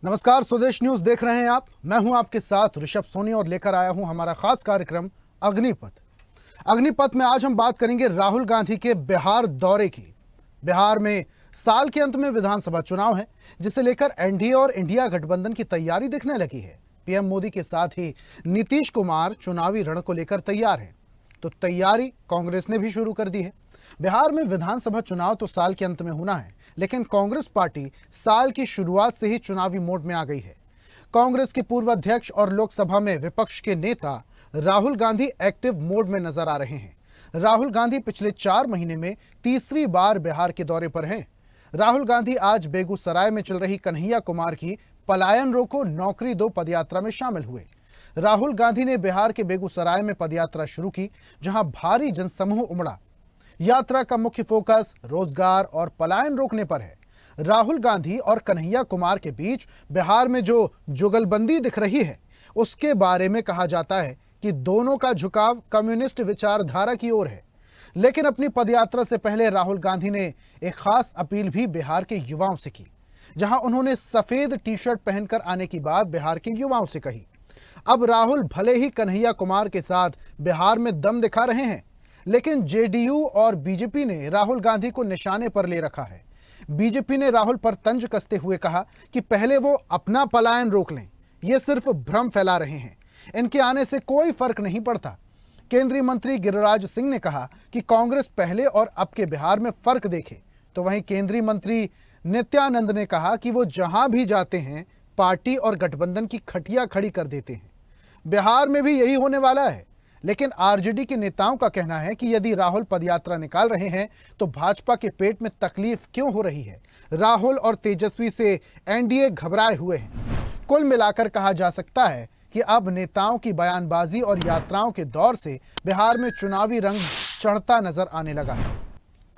नमस्कार, स्वदेश न्यूज देख रहे हैं आप। मैं हूं आपके साथ ऋषभ सोनी और लेकर आया हूं हमारा खास कार्यक्रम अग्निपथ। अग्निपथ में आज हम बात करेंगे राहुल गांधी के बिहार दौरे की। बिहार में साल के अंत में विधानसभा चुनाव है, जिसे लेकर एनडीए और इंडिया गठबंधन की तैयारी दिखने लगी है। पीएम मोदी के साथ ही नीतीश कुमार चुनावी रण को लेकर तैयार हैं, तो तैयारी कांग्रेस ने भी शुरू कर दी है। बिहार में विधानसभा चुनाव तो साल के अंत में होना है, लेकिन कांग्रेस पार्टी साल की शुरुआत से ही चुनावी मोड में आ गई है। कांग्रेस के पूर्व अध्यक्ष और लोकसभा में विपक्ष के नेता राहुल गांधी एक्टिव मोड में नजर आ रहे हैं। राहुल गांधी पिछले 4 महीने में तीसरी बार बिहार के दौरे पर हैं। राहुल गांधी आज बेगूसराय में चल रही कन्हैया कुमार की पलायन रोको नौकरी दो पदयात्रा में शामिल हुए। राहुल गांधी ने बिहार के बेगूसराय में पदयात्रा शुरू की, जहां भारी जनसमूह उमड़ा। यात्रा का मुख्य फोकस रोजगार और पलायन रोकने पर है। राहुल गांधी और कन्हैया कुमार के बीच बिहार में जो जुगलबंदी दिख रही है, उसके बारे में कहा जाता है कि दोनों का झुकाव कम्युनिस्ट विचारधारा की ओर है। लेकिन अपनी पदयात्रा से पहले राहुल गांधी ने एक खास अपील भी बिहार के युवाओं से की, जहां उन्होंने सफेद टी शर्ट पहनकर आने की बात बिहार के युवाओं से कही। अब राहुल भले ही कन्हैया कुमार के साथ बिहार में दम दिखा रहे हैं, लेकिन जेडीयू और बीजेपी ने राहुल गांधी को निशाने पर ले रखा है। बीजेपी ने राहुल पर तंज कसते हुए कहा कि पहले वो अपना पलायन रोक लें, ये सिर्फ भ्रम फैला रहे हैं, इनके आने से कोई फर्क नहीं पड़ता। केंद्रीय मंत्री गिरिराज सिंह ने कहा कि कांग्रेस पहले और अब के बिहार में फर्क देखे, तो वहीं केंद्रीय मंत्री नित्यानंद ने कहा कि वो जहां भी जाते हैं पार्टी और गठबंधन की खटिया खड़ी कर देते हैं। बिहार में भी यही होने वाला है, लेकिन आरजेडी के नेताओं का कहना है कि यदि राहुल पदयात्रा निकाल रहे हैं तो भाजपा के पेट में तकलीफ क्यों हो रही है। राहुल और तेजस्वी से एनडीए घबराए हुए हैं। कुल मिलाकर कहा जा सकता है कि अब नेताओं की बयानबाजी और यात्राओं के दौर से बिहार में चुनावी रंग चढ़ता नजर आने लगा है।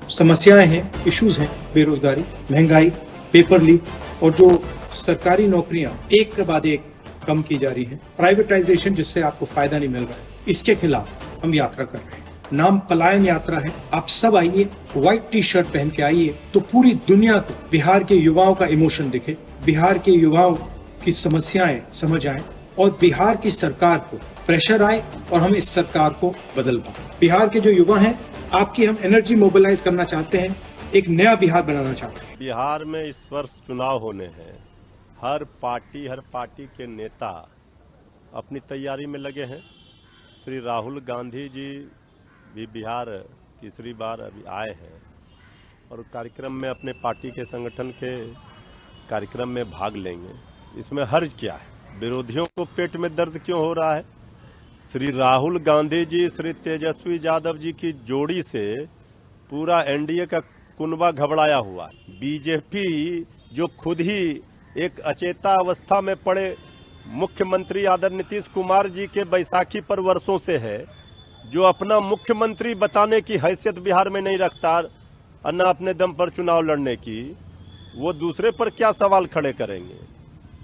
समस्याएं हैं, इश्यूज हैं, बेरोजगारी, महंगाई, पेपर लीक और जो सरकारी नौकरियां एक के बाद एक कम की जा रही है, प्राइवेटाइजेशन जिससे आपको फायदा नहीं मिल रहा है, इसके खिलाफ हम यात्रा कर रहे हैं। नाम पलायन यात्रा है। आप सब आइए, व्हाइट टी शर्ट पहन के आइए, तो पूरी दुनिया को बिहार के युवाओं का इमोशन दिखे, बिहार के युवाओं की समस्याएं समझ आए और बिहार की सरकार को प्रेशर आए और हम इस सरकार को बदल पाए। बिहार के जो युवा हैं, आपकी हम एनर्जी मोबिलाइज करना चाहते हैं, एक नया बिहार बनाना चाहते हैं। बिहार में इस वर्ष चुनाव होने हैं। हर पार्टी के नेता अपनी तैयारी में लगे हैं। श्री राहुल गांधी जी भी बिहार तीसरी बार अभी आए हैं और कार्यक्रम में अपने पार्टी के संगठन के कार्यक्रम में भाग लेंगे। इसमें हर्ज क्या है? विरोधियों को पेट में दर्द क्यों हो रहा है? श्री राहुल गांधी जी, श्री तेजस्वी यादव जी की जोड़ी से पूरा एनडीए का कुनबा घबराया हुआ है। बीजेपी जो खुद ही एक अचेता अवस्था में पड़े मुख्यमंत्री आदरणीय नीतीश कुमार जी के बैसाखी पर वर्षों से है, जो अपना मुख्यमंत्री बताने की हैसियत बिहार में नहीं रखता और न अपने दम पर चुनाव लड़ने की, वो दूसरे पर क्या सवाल खड़े करेंगे?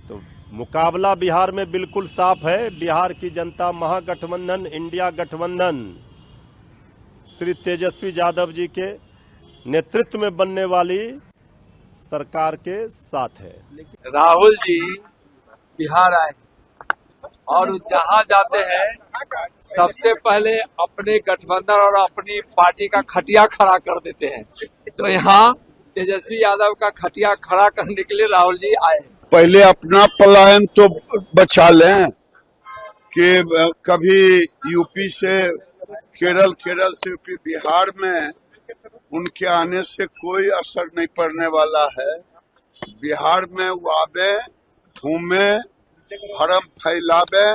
तो मुकाबला बिहार में बिल्कुल साफ है। बिहार की जनता महागठबंधन, इंडिया गठबंधन श्री तेजस्वी यादव जी के नेतृत्व में बनने वाली सरकार के साथ है। राहुल जी बिहार आए और जहां जाते हैं सबसे पहले अपने गठबंधन और अपनी पार्टी का खटिया खड़ा कर देते हैं। तो यहाँ तेजस्वी यादव का खटिया खड़ा करने के लिए राहुल जी आए। पहले अपना पलायन तो बचा लें कि कभी यूपी से केरल से यूपी बिहार में उनके आने से कोई असर नहीं पड़ने वाला है। बिहार में वो आवे, घूमे, भरम फैलावे।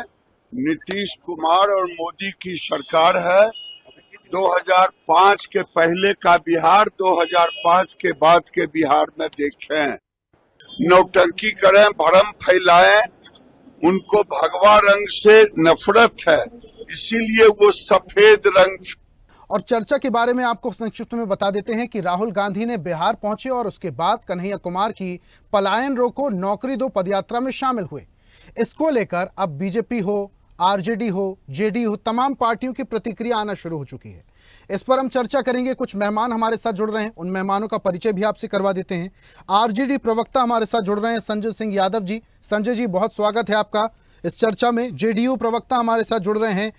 नीतीश कुमार और मोदी की सरकार है। 2005 के पहले का बिहार, 2005 के बाद के बिहार में देखें। नौटंकी करें, भरम फैलाएं, उनको भगवा रंग से नफरत है, इसीलिए वो सफेद रंग। और चर्चा के बारे में आपको संक्षिप्त में बता देते हैं कि राहुल गांधी ने बिहार पहुंचे और उसके बाद कन्हैया कुमार की पलायन रोको नौकरी दो पदयात्रा में शामिल हुए। इसको लेकर अब बीजेपी हो, आरजेडी हो, जेडीयू हो, तमाम पार्टियों की प्रतिक्रिया आना शुरू हो चुकी है। इस पर हम चर्चा करेंगे। कुछ मेहमान हमारे साथ जुड़ रहे हैं, उन मेहमानों का परिचय भी आपसे करवा देते हैं। आरजेडी प्रवक्ता हमारे साथ जुड़ रहे हैं, संजय सिंह यादव जी। संजय जी, बहुत स्वागत है आपका इस चर्चा में। जेडीयू प्रवक्ता हमारे साथ जुड़ रहे हैं,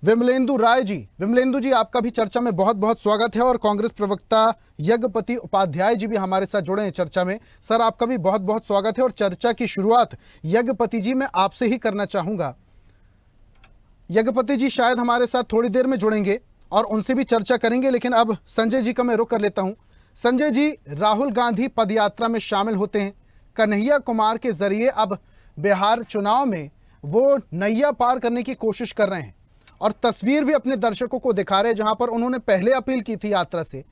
विमलेंदु राय जी। विमलेंदु जी, आपका भी चर्चा में बहुत बहुत स्वागत है। और कांग्रेस प्रवक्ता यज्ञपति उपाध्याय जी भी हमारे साथ जुड़े हैं चर्चा में। सर, आपका भी बहुत बहुत स्वागत है। और चर्चा की शुरुआत यज्ञपति जी मैं आपसे ही करना चाहूंगा। यज्ञपति जी शायद हमारे साथ थोड़ी देर में जुड़ेंगे और उनसे भी चर्चा करेंगे, लेकिन अब संजय जी का मैं रुख कर लेता हूं। संजय जी, राहुल गांधी पदयात्रा में शामिल होते हैं। कन्हैया कुमार के जरिए अब बिहार चुनाव में वो नैया पार करने की कोशिश कर रहे हैं और तस्वीर भी अपने दर्शकों को दिखा रहे हैं, जहां पर उन्होंने पहले अपील की थी यात्रा से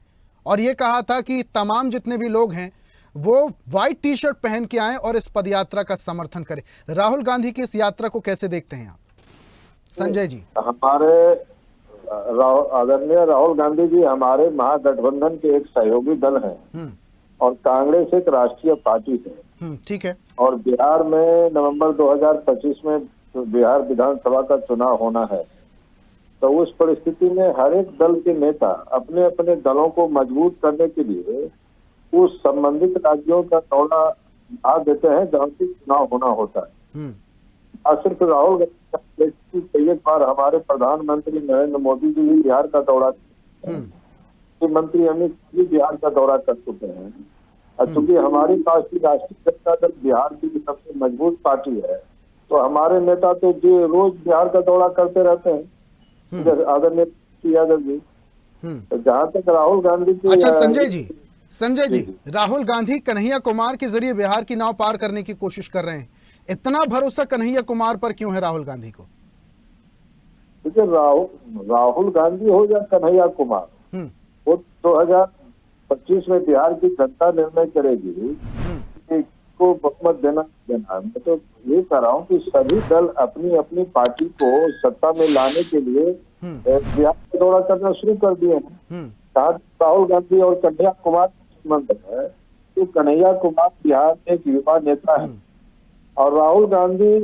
और ये कहा था कि तमाम जितने भी लोग हैं वो व्हाइट टी शर्ट पहन के आए और इस पदयात्रा का समर्थन करें। राहुल गांधी की इस यात्रा को कैसे देखते हैं आप, संजय जी? हमारे आदरणीय राहुल गांधी जी हमारे महागठबंधन के एक सहयोगी दल हैं और कांग्रेस एक राष्ट्रीय पार्टी है। ठीक है। और बिहार में नवंबर 2025 में बिहार विधानसभा का चुनाव होना है, तो उस परिस्थिति में हर एक दल के नेता अपने अपने दलों को मजबूत करने के लिए उस संबंधित राज्यों का दौरा आ देते हैं जहाँ से चुनाव होना होता है। और सिर्फ राहुल गांधी कई बार हमारे प्रधानमंत्री नरेंद्र मोदी जी भी बिहार का दौरा, मंत्री अमित जी बिहार का दौरा कर चुके हैं। और चूंकि हमारी पार्टी राष्ट्रीय जनता दल बिहार की सबसे मजबूत पार्टी है, तो हमारे नेता तो जो रोज बिहार का दौरा करते रहते हैं, आदरणीय यादव जी। तो जहाँ तक राहुल गांधी की, अच्छा संजय जी, राहुल गांधी कन्हैया कुमार के जरिए बिहार की नाव पार करने की कोशिश कर रहे हैं। इतना भरोसा कन्हैया कुमार पर क्यों है राहुल गांधी को? देखिए, राहुल गांधी हो या कन्हैया कुमार, वो 2025 में बिहार की जनता निर्णय करेगी कि को बहुमत देना। मैं तो ये कह रहा हूँ कि सभी दल अपनी अपनी पार्टी को सत्ता में लाने के लिए बिहार का दौरा करना शुरू कर दिए हैं। राहुल गांधी और कन्हैया कुमार संबंध है कि कन्हैया कुमार बिहार में एक युवा नेता है और राहुल गांधी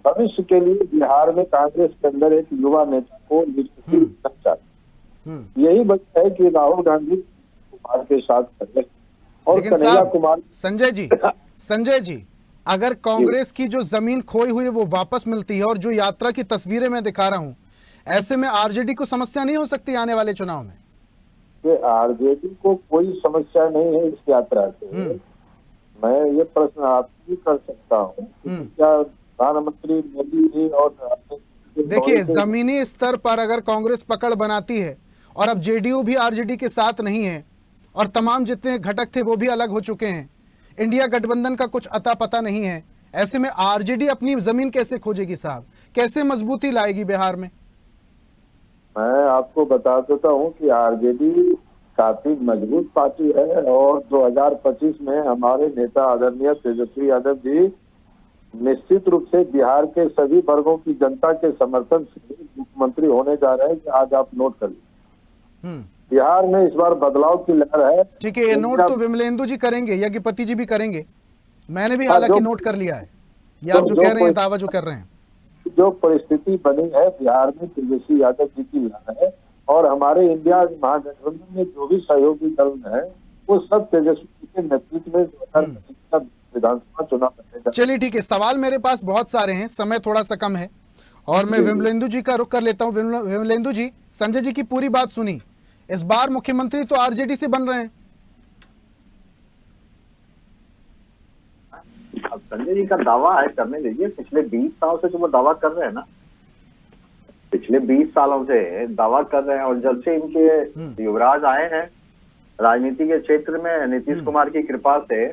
भविष्य के लिए बिहार में कांग्रेस के अंदर एक युवा नेता को नियुक्त चाहते। यही वजह है कि राहुल गांधी कुमार के साथ कर, और कन्हैया कुमार। संजय जी, अगर कांग्रेस की जो जमीन खोई हुई है वो वापस मिलती है और जो यात्रा की तस्वीरें मैं दिखा रहा हूं, ऐसे में आरजेडी को समस्या नहीं हो सकती आने वाले चुनाव में? आरजेडी को कोई समस्या नहीं है इस यात्रा से। मैं ये प्रश्न आपसे भी कर सकता हूँ, क्या प्रधानमंत्री मोदी जी और देखिए, जमीनी स्तर पर अगर कांग्रेस पकड़ बनाती है और अब जेडीयू भी आरजेडी के साथ नहीं है और तमाम जितने घटक थे वो भी अलग हो चुके हैं, इंडिया गठबंधन का कुछ अता पता नहीं है, ऐसे में आरजेडी अपनी जमीन कैसे खोजेगी साहब? कैसे मजबूती लाएगी बिहार में? मैं आपको बता देता हूं कि आरजेडी काफी मजबूत पार्टी है और 2025 में हमारे नेता आदरणीय तेजस्वी यादव जी निश्चित रूप से बिहार के सभी वर्गों की जनता के समर्थन से मुख्यमंत्री होने जा रहे हैं। कि आज आप नोट कर लीजिए, बिहार में इस बार बदलाव की लहर है। ठीक है, ये नोट तो विमलेंदु जी करेंगे, यज्ञपति जी भी करेंगे, मैंने भी हालांकि नोट कर लिया है। ये आप जो कह रहे हैं, दावा जो कर रहे हैं, जो परिस्थिति बनी है बिहार में तेजस्वी यादव जी की लहर है और हमारे इंडिया महागठबंधन में जो भी सहयोगी दल है वो सब तेजस्वी के नेतृत्व में विधानसभा चुनाव लड़ेगा। चलिए ठीक है, सवाल मेरे पास बहुत सारे हैं, समय थोड़ा सा कम है और मैं विमलेंदु जी का रुख कर लेता हूँ। विमलेंदु जी, संजय जी की पूरी बात सुनी, इस बार मुख्यमंत्री तो आरजेडी से बन रहे हैं। अब संजय जी का दावा है, करने दीजिए। पिछले 20 साल से जो वो दावा कर रहे हैं ना, पिछले 20 सालों से दावा कर रहे हैं और जब से इनके युवराज आए हैं राजनीति के क्षेत्र में नीतीश कुमार की कृपा से,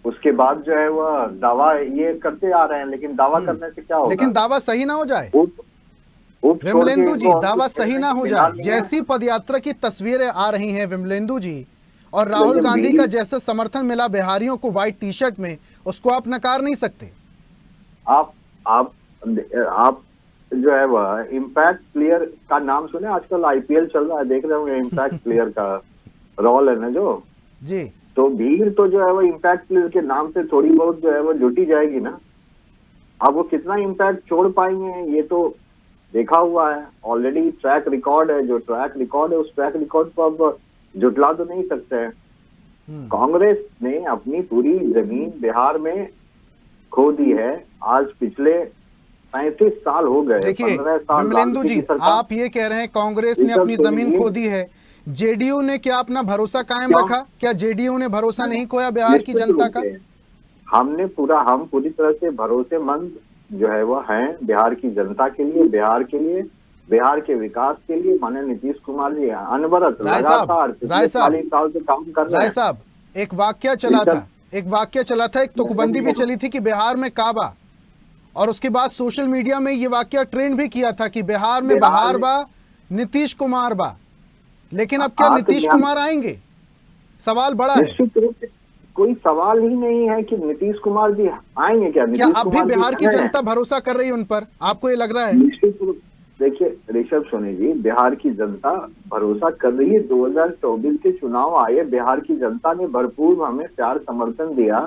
उसके बाद जो है वह दावा ये करते आ रहे हैं। लेकिन दावा करने से क्या होगा? लेकिन दावा सही ना हो जाए विमलेंदु जी, दावा सही ना हो जाए। जैसी पदयात्रा की तस्वीरें आ रही हैं विमलेंदु जी, और राहुल गांधी का जैसा समर्थन मिला बिहारियों को व्हाइट टी शर्ट में, उसको आप नकार नहीं सकते। आप जो है वह इम्पैक्ट प्लेयर का नाम सुने? आजकल आईपीएल चल रहा है, देख रहे होंगे इम्पैक्ट प्लेयर का रोल है ना जो जी। तो भीड़ तो जो है वो इम्पैक्ट प्लेयर के नाम से थोड़ी बहुत जो है वो जुटी जाएगी ना। अब वो कितना इम्पैक्ट छोड़ पाएंगे ये तो देखा हुआ है, ऑलरेडी ट्रैक रिकॉर्ड है। जो ट्रैक रिकॉर्ड है, उस ट्रैक रिकॉर्ड को अब जुटला तो नहीं सकते हैं। कांग्रेस ने अपनी पूरी जमीन बिहार में खो दी है। आज पिछले 35 साल हो गए। देखिए विमलेंदु जी, आप ये कह रहे हैं कांग्रेस ने अपनी जमीन खो दी है, जेडीयू ने क्या अपना भरोसा कायम रखा? क्या जेडीयू ने भरोसा नहीं खोया बिहार की जनता का? हम पूरी तरह से भरोसेमंद जो है वो हैं बिहार की जनता के लिए, बिहार के लिए, बिहार के विकास के लिए। माननीय नीतीश कुमार जी अनवरत लगातार पिछले 40 साल से काम कर रहे हैं। राय साहब, एक वाक्य चला था, एक तुकबंदी भी चली थी कि बिहार में काबा, और उसके बाद सोशल मीडिया में ये वाक्य ट्रेंड भी किया था कि बिहार में बहार बा, नीतीश कुमार बा। लेकिन अब क्या नीतीश कुमार आएंगे? सवाल बड़ा है। निश्चित रूप से कोई सवाल ही नहीं है कि नीतीश कुमार जी आएंगे। क्या अब भी बिहार की जनता भरोसा कर रही है उन पर? आपको ये लग रहा है? निश्चित रूप देखिए ऋषभ सोनी जी, बिहार की जनता भरोसा कर रही है। 2024 के चुनाव आए, बिहार की जनता ने भरपूर हमें प्यार समर्थन दिया।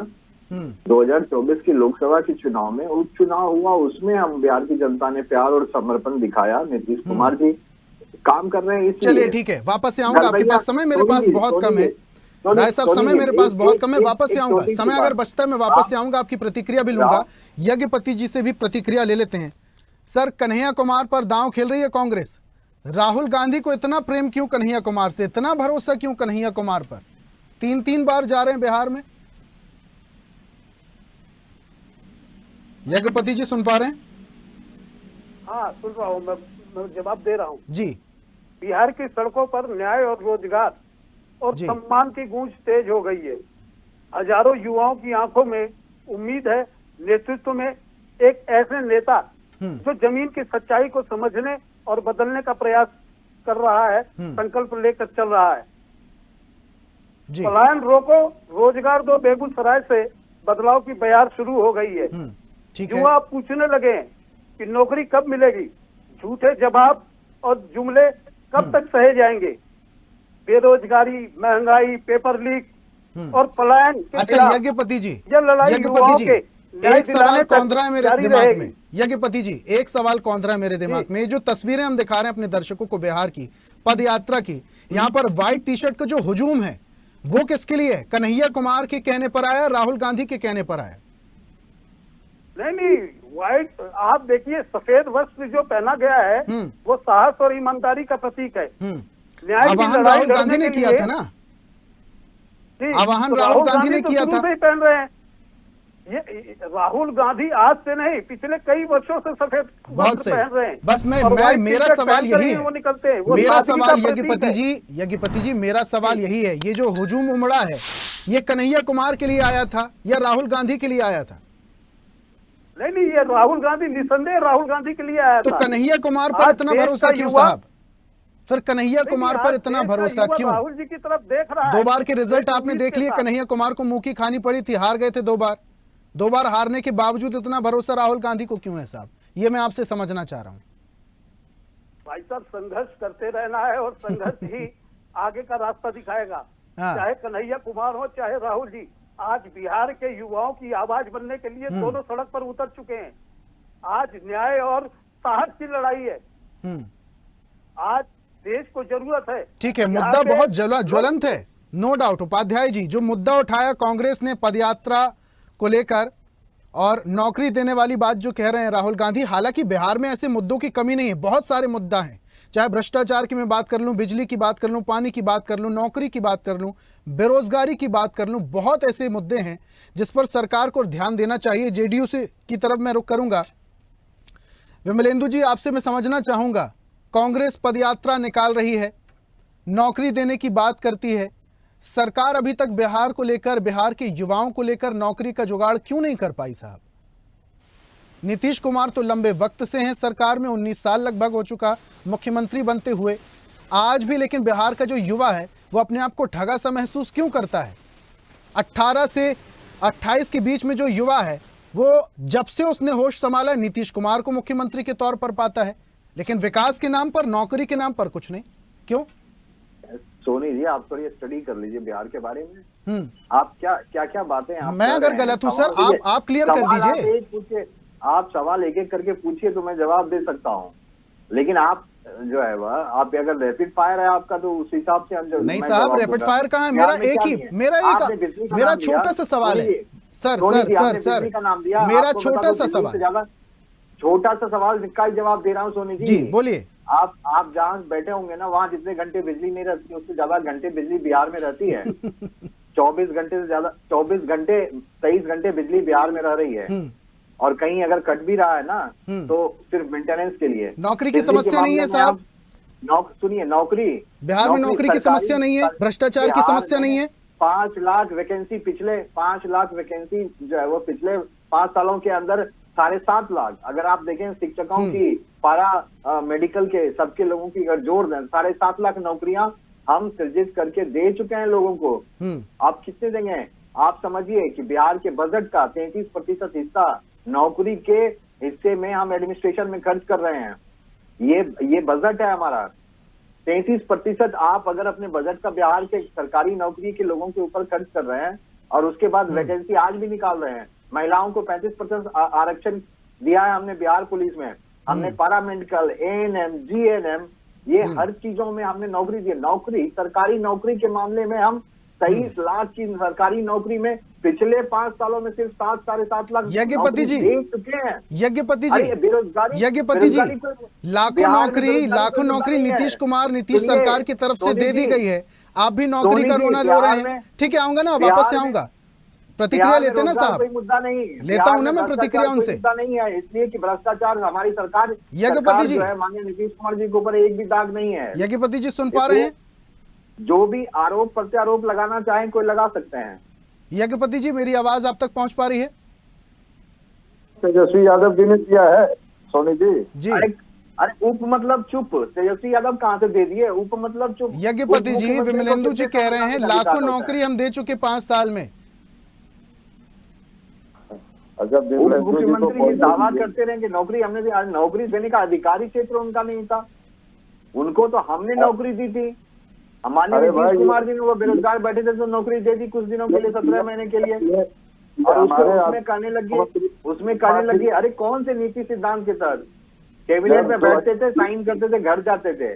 2024 के लोकसभा के चुनाव में उपचुनाव हुआ, उसमें हम बिहार की जनता ने प्यार और समर्पण दिखाया। नीतीश कुमार जी काम कर रहे हैं। चलिए ठीक है, वापस से आऊंगा। आपके पास समय मेरे पास बहुत कम है राय साहब, समय मेरे पास बहुत कम है। वापस से आऊंगा, समय अगर बचता है मैं वापस से आऊंगा, आपकी प्रतिक्रिया भी लूंगा। यज्ञपति जी से भी प्रतिक्रिया ले लेते हैं। सर, कन्हैया कुमार पर दांव खेल रही है कांग्रेस। राहुल गांधी को इतना प्रेम क्यों कन्हैया कुमार से, इतना भरोसा क्यों कन्हैया कुमार पर? 3 बार जा रहे हैं बिहार में। यज्ञपति जी सुन पा रहे हैं? हाँ सुन रहा हूँ, मैं जवाब दे रहा हूँ जी। बिहार की सड़कों पर न्याय और रोजगार और सम्मान की गूंज तेज हो गई है। हजारों युवाओं की आंखों में उम्मीद है नेतृत्व में एक ऐसे नेता जो जमीन की सच्चाई को समझने और बदलने का प्रयास कर रहा है, संकल्प लेकर चल रहा है। पलायन रोको, रोजगार दो, बेगूसराय से बदलाव की बयार शुरू हो गई है। युवा पूछने लगे कि नौकरी कब मिलेगी, झूठे जवाब और जुमले कब तक सहे जाएंगे। बेरोजगारी, महंगाई, पेपर लीक और पलायन के अच्छा यज्ञपति जी, एक सवाल कौंधरा है मेरे दिमाग में। यज्ञपति जी, एक सवाल कौंधरा है मेरे दिमाग में। जो तस्वीरें हम दिखा रहे हैं अपने दर्शकों को बिहार की पद यात्रा की, यहाँ पर व्हाइट टी शर्ट का जो हुजूम है वो किसके लिए है? कन्हैया कुमार के कहने पर आया, राहुल गांधी के कहने पर आया? नहीं, व्हाइट, आप देखिए सफेद वस्त्र जो पहना गया है वो साहस और ईमानदारी का प्रतीक है। आह्वान राहुल गांधी ने किया था ना, आह्वान राहुल गांधी ने किया था। पहन रहे हैं ये राहुल गांधी, आज से नहीं पिछले कई वर्षों से सफेद वस्त्र पहन रहे हैं। बस मेरा सवाल यही है, वो निकलते हैं। मेरा सवाल यज्ञपति जी मेरा सवाल यही है, ये जो हुजूम उमड़ा है ये कन्हैया कुमार के लिए आया था या राहुल गांधी के लिए आया था? नहीं, ये राहुल गांधी, निसंदेह राहुल गांधी के लिए आया था। तो कन्हैया कुमार पर इतना भरोसा क्यों साहब? फिर कन्हैया कुमार पर इतना भरोसा क्यों? राहुल जी की तरफ देख रहा है। 2 बार के रिजल्ट आपने देख लिए, कन्हैया कुमार को मुंह की खानी पड़ी थी, हार गए थे 2 बार। 2 बार हारने के बावजूद इतना भरोसा राहुल गांधी को क्यों है साहब? ये मैं आपसे समझना चाह रहा हूँ। भाई साहब, संघर्ष करते रहना है और संघर्ष ही आगे का रास्ता दिखाएगा। चाहे कन्हैया कुमार हो चाहे राहुल जी, आज बिहार के युवाओं की आवाज बनने के लिए दोनों सड़क पर उतर चुके हैं। आज न्याय और साहस की लड़ाई है। आज देश को जरूरत है। ठीक है, मुद्दा बहुत ज्वलंत है, नो डाउट। उपाध्याय जी, जो मुद्दा उठाया कांग्रेस ने पदयात्रा को लेकर और नौकरी देने वाली बात जो कह रहे हैं राहुल गांधी, हालांकि बिहार में ऐसे मुद्दों की कमी नहीं है, बहुत सारे मुद्दा हैं। चाहे भ्रष्टाचार की मैं बात कर लूं, बिजली की बात कर लूं, पानी की बात कर लूं, नौकरी की बात कर लूं, बेरोजगारी की बात कर लूं, बहुत ऐसे मुद्दे हैं जिस पर सरकार को ध्यान देना चाहिए। जेडीयू से की तरफ मैं रुख करूंगा। विमलेंदु जी, आपसे मैं समझना चाहूंगा, कांग्रेस पदयात्रा निकाल रही है, नौकरी देने की बात करती है, सरकार अभी तक बिहार को लेकर, बिहार के युवाओं को लेकर नौकरी का जुगाड़ क्यों नहीं कर पाई साहब? नीतीश कुमार तो लंबे वक्त से हैं सरकार में, 19 साल लगभग हो चुका मुख्यमंत्री बनते हुए, आज भी लेकिन बिहार का जो युवा है वो अपने आप को ठगा सा महसूस क्यों करता है? 18 से 28 के बीच में जो युवा है वो जब से उसने होश संभाला नीतीश कुमार को मुख्यमंत्री के तौर पर पाता है, लेकिन विकास के नाम पर, नौकरी के नाम पर कुछ नहीं। क्यों? सोनी जी, आप थोड़ी स्टडी कर लीजिए बिहार के बारे में। आप क्या बातें आप मैं अगर गलत हूं सर, आप क्लियर कर दीजिए। आप सवाल एक एक करके पूछिए तो मैं जवाब दे सकता हूँ। लेकिन आप जो है वह आप अगर रैपिड फायर है आपका तो उस हिसाब से हम नहीं साहब, रैपिड फायर कहाँ है? मेरा छोटा सा सवाल है सर। मेरा छोटा सा सवाल, छोटा सा सवाल का जवाब दे रहा हूँ सोनी जी, बोलिए। आप जहाँ बैठे होंगे ना, वहाँ जितने घंटे बिजली नहीं रहती उससे ज्यादा घंटे बिजली बिहार में रहती है। 24 घंटे से ज्यादा, 23 घंटे बिजली बिहार में रह रही है। और कहीं अगर कट भी रहा है ना तो सिर्फ मेंटेनेंस के लिए। नौकरी की समस्या नहीं है साहब? सुनिए, नौकरी बिहार में नौकरी की समस्या नहीं है, भ्रष्टाचार की समस्या नहीं है। 5 लाख वैकेंसी जो है वो पिछले 5 सालों के अंदर 7.5 लाख। अगर आप देखें शिक्षकों की, पारा मेडिकल के, सबके लोगों की अगर जोड़ दें 7.5 लाख नौकरियां हम सृजित करके दे चुके हैं लोगों को। आप कितने देंगे? आप समझिए कि बिहार के बजट का 33% हिस्सा नौकरी के हिस्से में हम एडमिनिस्ट्रेशन में खर्च कर रहे हैं। ये बजट है हमारा। 33% आप अगर अपने बजट का बिहार के सरकारी नौकरी के लोगों के ऊपर खर्च कर रहे हैं और उसके बाद वैकेंसी आज भी निकाल रहे हैं। महिलाओं को 35% आरक्षण दिया है हमने बिहार पुलिस में। हमने पारा मेडिकल, ANM, GNM, ये हर चीजों में हमने नौकरी दी। नौकरी, सरकारी नौकरी के मामले में हम 23 लाख की सरकारी नौकरी में पिछले 5 सालों में सिर्फ 7-7.5 लाख यज्ञपति जी दे चुके हैं। यज्ञपति जी लाखों नौकरी नीतीश सरकार की तरफ से दे दी गई है। आप भी नौकरी का रोना रो रहे हैं। ठीक है, आऊंगा ना, वापस से आऊंगा। प्रतिक्रिया लेते ना साहब? कोई मुद्दा नहीं लेता हूं ना मैं प्रतिक्रिया उनसे। मुद्दा नहीं है, इसलिए कि भ्रष्टाचार हमारी सरकार यज्ञपति जी माननीय नीतीश कुमार जी के ऊपर एक भी दाग नहीं है। यज्ञपति जी सुन पा रहे हैं? जो भी आरोप प्रत्यारोप लगाना चाहें कोई लगा सकते हैं। यज्ञपति जी, मेरी आवाज आप तक पहुंच पा रही है? तेजस्वी यादव जी ने किया है सोनी जी। अरे उप मतलब चुप, तेजस्वी यादव कहाँ से दे दिए? उप मतलब चुप। यज्ञपति जी, विमलेंदु जी कह रहे हैं लाखों नौकरी हम दे चुके 5 साल में। मुख्यमंत्री दावा करते रहे कि नौकरी हमने दी। आज नौकरी देने का अधिकारी क्षेत्र उनका नहीं था, उनको तो हमने नौकरी दी थी। माननीय नीतीश कुमार जी ने वो बेरोजगार बैठे थे तो नौकरी दे दी कुछ दिनों के लिए, 17 महीने के लिए। और उसमें कहने लगे अरे कौन से नीति सिद्धांत के तहत? कैबिनेट में बैठते थे, साइन करते थे, घर जाते थे।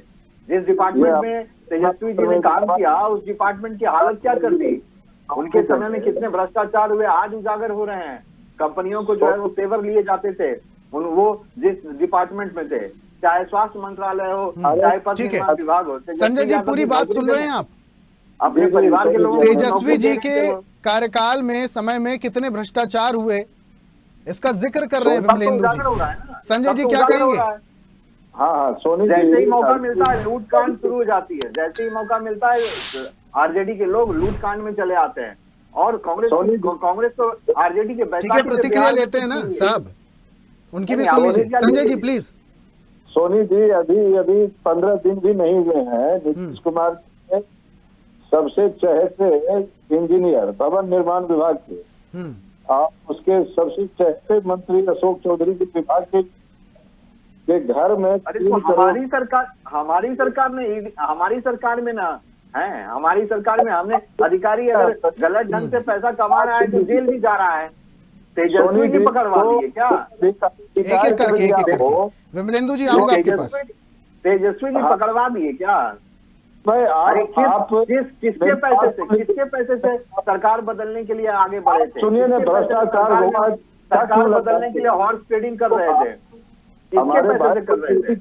जिस डिपार्टमेंट में तेजस्वी जी ने काम किया उस डिपार्टमेंट की हालत क्या कर दी? उनके समय में कितने भ्रष्टाचार हुए आज उजागर हो रहे हैं। कंपनियों को जो है वो फेवर लिए जाते थे वो जिस डिपार्टमेंट में थे, चाहे स्वास्थ्य मंत्रालय हो, चाहे पथ निर्माण विभाग हो। संजय जी, पूरी बात सुन रहे हैं आप? अपने परिवार के लोगों को तेजस्वी जी के कार्यकाल में, समय में कितने भ्रष्टाचार हुए, इसका जिक्र कर रहे हैं विमलेंदु जी। संजय जी क्या कहेंगे? हाँ सोनी, जैसे ही मौका मिलता है लूट कांड शुरू हो जाती है। जैसे ही मौका मिलता है आरजेडी के लोग लूट कांड में चले आते हैं। और कांग्रेस तो आरजेडी के ठीक है, प्रतिक्रिया लेते हैं ना साहब, उनकी भी सुन लीजिए। संजय जी प्लीज। सोनी जी, अभी 15 दिन भी नहीं हुए हैं नीतीश कुमार के सबसे चहेते इंजीनियर भवन निर्माण विभाग के, आप उसके सबसे चहेते मंत्री अशोक चौधरी के विभाग के घर में हमारी सरकार में ना है, हमारी सरकार में हमने अधिकारी अगर गलत ढंग से पैसा कमा रहा है तो जेल भी जा रहा है। तेजस्वी जी पकड़वा दिए क्या? एक करके विमलेंदु जी आऊंगा आपके पास। तेजस्वी जी पकड़वा दिए क्या? किसके पैसे से सरकार बदलने के लिए आगे बढ़े थे? सुनिए ना, भ्रष्टाचार सरकार बदलने के लिए हॉर्स ट्रेडिंग कर रहे थे। किसके पैसे से कर रहे थे?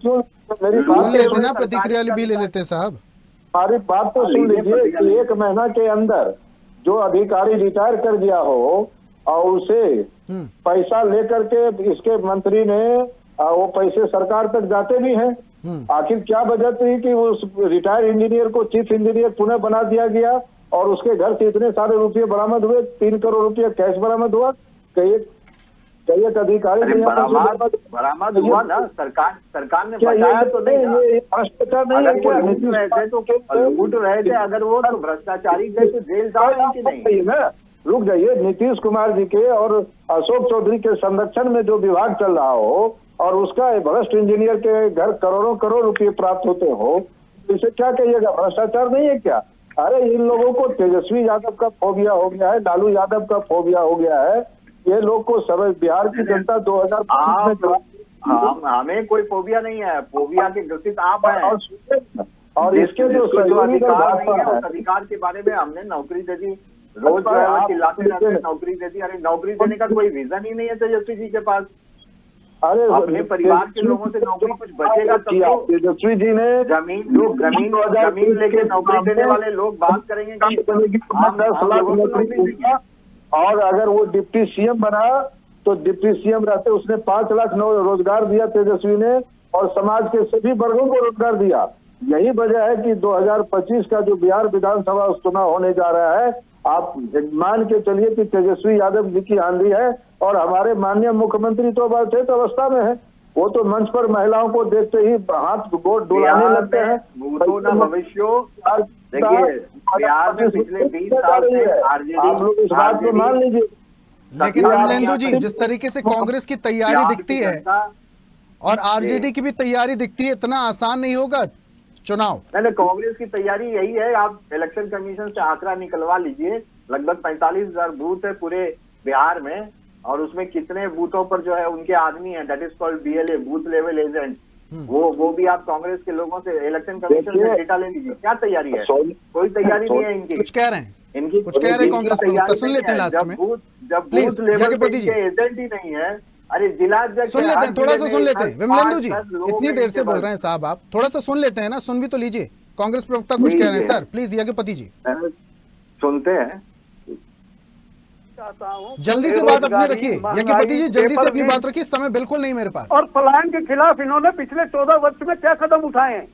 सुन लेते ना, प्रतिक्रिया भी ले लेते साहब। हमारी बात तो सुन लीजिए कि 1 महीना के अंदर जो अधिकारी रिटायर कर गया हो और उसे पैसा लेकर के इसके मंत्री ने वो पैसे सरकार तक जाते भी हैं। आखिर क्या वजह थी कि उस रिटायर इंजीनियर को चीफ इंजीनियर पुनः बना दिया गया और उसके घर से इतने सारे रुपये बरामद हुए, 3 करोड़ रुपये कैश बरामद हुआ। कई अधिकारी बरामद हुआ ना, सरकार ने बताया तो नहीं। भ्रष्टाचार नहीं है क्या? लूट रहे थे अगर वो तो भ्रष्टाचारी थे तो जेल जाए कि नहीं? रुक जाइए, नीतीश कुमार जी के और अशोक चौधरी के संरक्षण में जो विभाग चल रहा हो और उसका भ्रष्ट इंजीनियर के घर करोड़ों करोड़ रुपये प्राप्त होते हो, इसे क्या कहिएगा? भ्रष्टाचार नहीं है क्या? अरे इन लोगों को तेजस्वी यादव का फोबिया हो गया है, लालू यादव का फोबिया हो गया है। ये लोग को सब बिहार की जनता 2000 हमें कोई फोबिया नहीं है, फोबिया के ग्रसित आप हैं। और इसके जो अधिकार नहीं है उस अधिकार के बारे में हमने नौकरी दे दी, रोज चिल्लाते रहते नौकरी दे दी। अरे नौकरी देने का कोई रीजन ही नहीं है तेजस्वी जी के पास। अरे अपने परिवार के लोगों से नौकरी कुछ बचेगा तब तो। तेजस्वी जी ने जमीन लेके नौकरी देने वाले लोग बात करेंगे कि 10 लाख नौकरी देगा, और अगर वो डिप्टी सीएम बना तो डिप्टी सीएम रहते उसने 5 लाख रोजगार दिया तेजस्वी ने, और समाज के सभी वर्गों को रोजगार दिया। यही वजह है कि 2025 का जो बिहार विधानसभा चुनाव होने जा रहा है, आप मान के चलिए कि तेजस्वी यादव जी की आंधी है, और हमारे माननीय मुख्यमंत्री तो अचेत अवस्था में है। वो तो मंच पर महिलाओं को देखते ही हाथ गोद डुलाने लगते हैं। भविष्य देखिए, बिहार में पिछले 20 साल से आप लोग इस बात को मान लीजिए। लेकिन विमलेंदु जी, जिस तरीके से कांग्रेस की तैयारी दिखती है और आरजेडी की भी तैयारी दिखती है, इतना आसान नहीं होगा चुनाव। नहीं, कांग्रेस की तैयारी यही है, आप इलेक्शन कमीशन से आंकड़ा निकलवा लीजिए। लगभग 45,000 बूथ है पूरे बिहार में, और उसमें कितने बूथों पर जो है उनके आदमी है, that is called BLA, booth level agent. वो भी आप कांग्रेस के लोगों से इलेक्शन कमीशन से डेटा ले लीजिए। क्या तैयारी है? कोई तैयारी नहीं है इनकी। कुछ कह रहे हैं, इनकी कुछ कह रहे हैं कांग्रेस प्रवक्ता, सुन लेते हैं लास्ट में। जब बूथ लेवल पे एजेंट ही नहीं है, अरे जिला अध्यक्ष सुन लेते हैं, थोड़ा सा सुन लेते हैं। विमलेंदु जी, इतनी देर से बोल रहे हैं साहब, आप थोड़ा सा सुन लेते हैं ना, सुन भी तो लीजिए। कांग्रेस प्रवक्ता कुछ कह रहे हैं सर, प्लीज यज्ञपति जी सुनते हैं। जल्दी से बात अपनी रखिए यज्ञपति जी, जल्दी से अपनी बात रखिए, समय बिल्कुल नहीं मेरे पास। और पलायन के खिलाफ इन्होंने पिछले 14 वर्ष में क्या कदम उठाए हैं?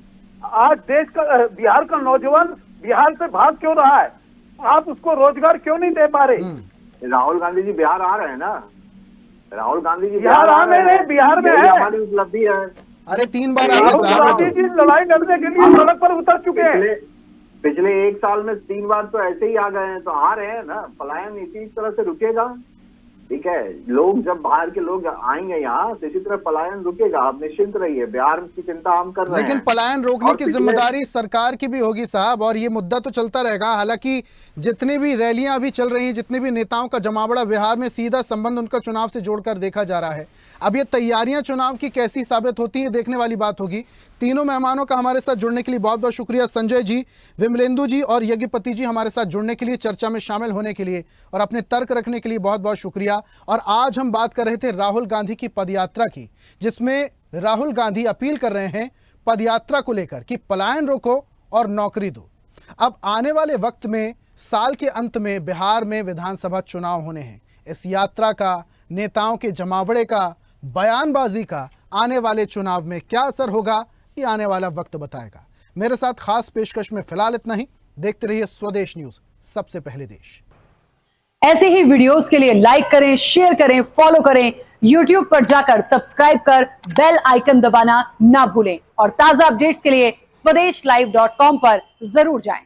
आज देश का बिहार का नौजवान बिहार से भाग क्यों रहा है? आप उसको रोजगार क्यों नहीं दे पा रहे? राहुल गांधी जी बिहार आ रहे हैं ना, राहुल गांधी जी बिहार आ रहे हैं, बिहार में है, हमारी उपलब्धि है। अरे 3 बार आ गए साहब, गांधी जी लड़ाई लड़ने के लिए सड़क पर उतर चुके हैं। पिछले 1 साल में 3 बार तो ऐसे ही आ गए हैं, तो आ रहे हैं ना। पलायन इसी तरह से रुकेगा, ठीक है। लोग जब बाहर के लोग आएंगे यहाँ, तो इसी तरह पलायन रुकेगा। आप निश्चिंत रहिए, बिहार की चिंता हम कर रहे हैं। लेकिन पलायन रोकने की जिम्मेदारी सरकार की भी होगी साहब, और ये मुद्दा तो चलता रहेगा। हालांकि जितनी भी रैलियां अभी चल रही हैं, जितने भी नेताओं का जमावड़ा बिहार में, सीधा संबंध उनका चुनाव से जोड़कर देखा जा रहा है। अब ये तैयारियां चुनाव की कैसी साबित होती हैं, देखने वाली बात होगी। तीनों मेहमानों का हमारे साथ जुड़ने के लिए बहुत बहुत शुक्रिया। संजय जी, विमलेंदु जी और यज्ञपति जी हमारे साथ जुड़ने के लिए, चर्चा में शामिल होने के लिए और अपने तर्क रखने के लिए बहुत बहुत शुक्रिया। और आज हम बात कर रहे थे राहुल गांधी की पदयात्रा की, जिसमें राहुल गांधी अपील कर रहे हैं पदयात्रा को लेकर कि पलायन रोको और नौकरी दो। अब आने वाले वक्त में, साल के अंत में बिहार में विधानसभा चुनाव होने हैं। इस यात्रा का, नेताओं के जमावड़े का, बयानबाजी का आने वाले चुनाव में क्या असर होगा, ये आने वाला वक्त बताएगा। मेरे साथ खास पेशकश में फिलहाल इतना ही। देखते रहिए स्वदेश न्यूज, सबसे पहले देश। ऐसे ही वीडियोस के लिए लाइक करें, शेयर करें, फॉलो करें। YouTube पर जाकर सब्सक्राइब कर बेल आइकन दबाना ना भूलें, और ताजा अपडेट्स के लिए स्वदेशलाइव.com पर जरूर जाएं।